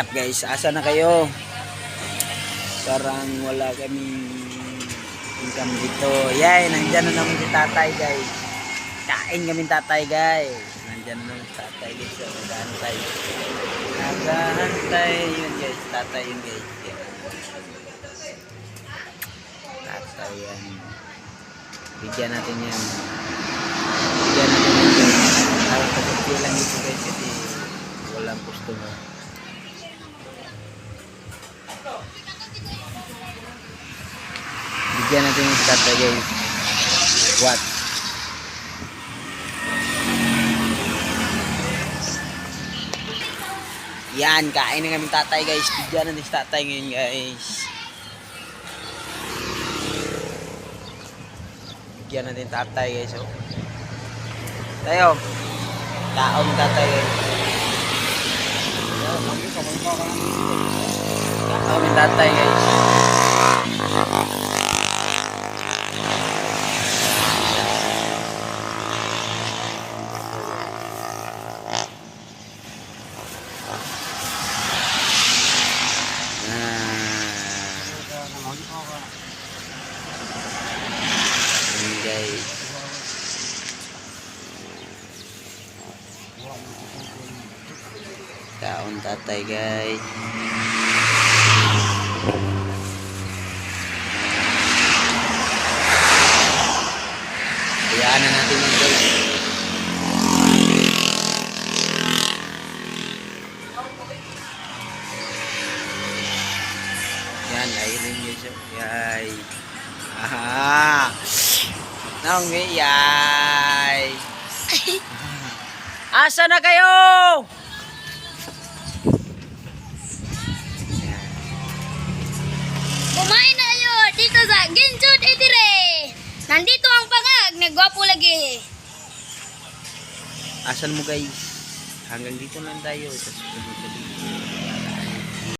Guys, asa na kayo? Parang wala kaming income dito. Yay, nandyan na naman si tatay guys. Kain kami tatay guys. Nandyan na naman si tatay guys. So, nag-aantay. Nag-aantay yun guys. Tatay yun guys. Tatay yan. Bigyan natin yan. Bigyan natin yan guys. Pagkakil lang ito guys kasi walang customer. Bigyan natin yung tatay guys. What? Yan, kain na kami tatay guys. Bigyan natin yung tatay ngayon guys. Bigyan natin yung tatay guys. Oh. Tayo. Kaon tatay guys. Kaon yung tatay guys. Guys. Kaon tatay guys. Hayaan na natin yan guys. Yan, ayun guys. Yay. Aha. Nang yay. Asa na kayo? Kumain na kayo dito sa Ginjud Itire. Nandito ang pangag, nagwapo lagi. Asan mo guys? Hanggang dito lang tayo. Sa susunod na video.